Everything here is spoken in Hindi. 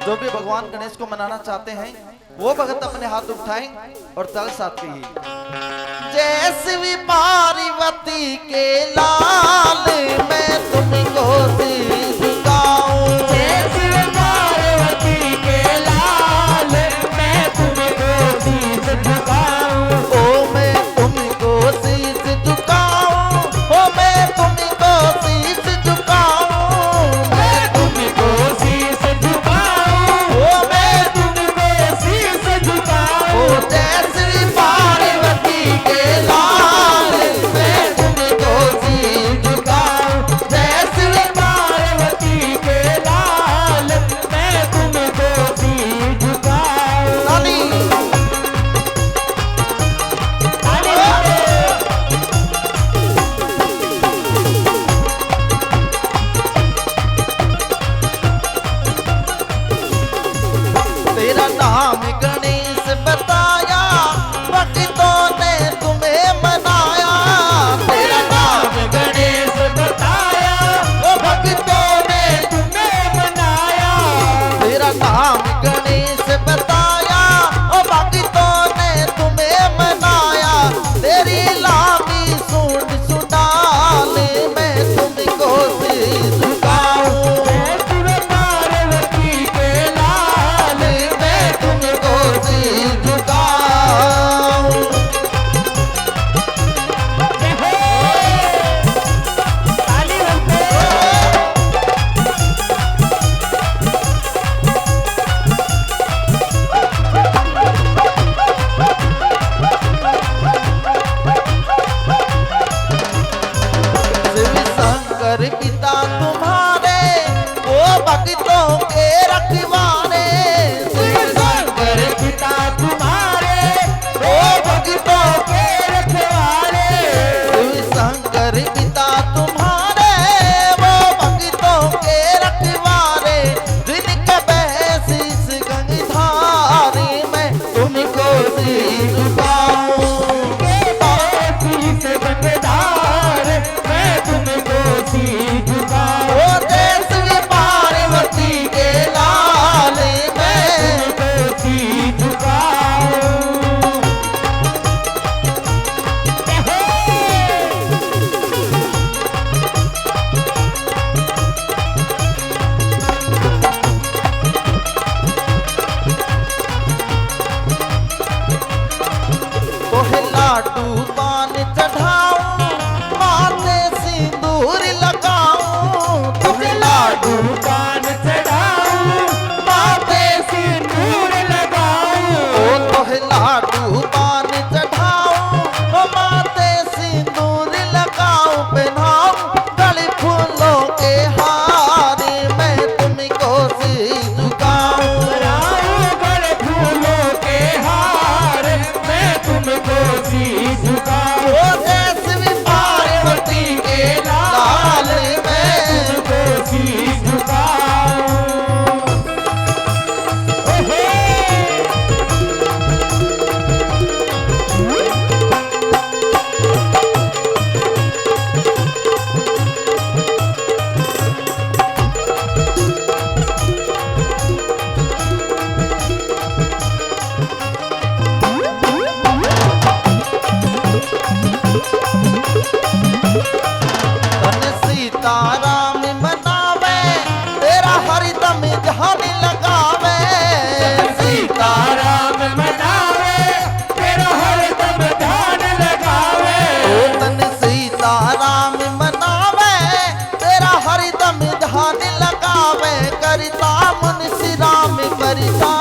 जो भी भगवान गणेश को मनाना चाहते हैं वो भगत अपने हाथ उठाएं और तल साथ ही जैसी पार्वती के लाल मैं तुमको झुकाऊं, जैसी पार्वती के लाल मैं तुमको शीश झुकाऊं, ओ मैं तुमको शीश झुकाऊं, ओ मैं तुमको शीश झुकाऊं, मैं तुमको शीश झुकाऊं, ओ मैं तुमको शीश झुकाऊं। ओ जैसी पार्वती के लाल मैं तुमको शीश झुकाऊं, जैसी पार्वती के लाल मैं तुमको शीश झुकाऊं। लाली तेरा नाम गणेश बताया भक्तों ने तुम्हें मनाया, तेरा नाम गणेश बताया ओ भक्तों ने तुम्हें मनाया, तेरा नाम गणेश बताया ओ भक्तों ने तुम्हें मनाया, तेरी लामी सुन सुनाल मैं तुमको शीश झुकाऊं, मैं पार्वती के लाल मैं तुमको शीश झुकाऊं। ताली बजते। शिव शंकर पिता तुम्हारे वो भक्तों के रखवारे, शिव शंकर पिता तुम्हारे वो भक्तों के रखवाले, शिव शंकर पिता तुम्हारे वो भक्तों के रखवारे, जिनके बहसीस गंगधारी मैं तुमको शीश झुकाऊं, शीश गंगधार मैं तुमको शीश झुकाऊं, ओ जैसी पार्वती के लाल मैं तुमको शीश झुकाऊं। तोहे लाडू पान चढ़ाऊं माथे सिंदूर लगाऊं, तोहे लाडू पान चढ़ाऊं माथे सिंदूर लगाऊं, ओ तोहे लाडू पान चढ़ाऊं ओ माथे सिंदूर लगाऊं, पहनाऊं गले फूलों के हार मैं तुमको शीश झुकाऊं, गले फूलों के हार मैं तुमको शीश झुकाऊं, ओ जैसी पार्वती के लाल मैं तुमको शीश झुकाऊं। ओहे धन सीताराम मनावे तेरा हरिदम ध्यान लगावे, सीताराम मनावे तेरा हरदम ध्यान लगावे, ओ धन सीताराम मनावे तेरा हरिदम ध्यान लगावे, करता मुंशी राम परिता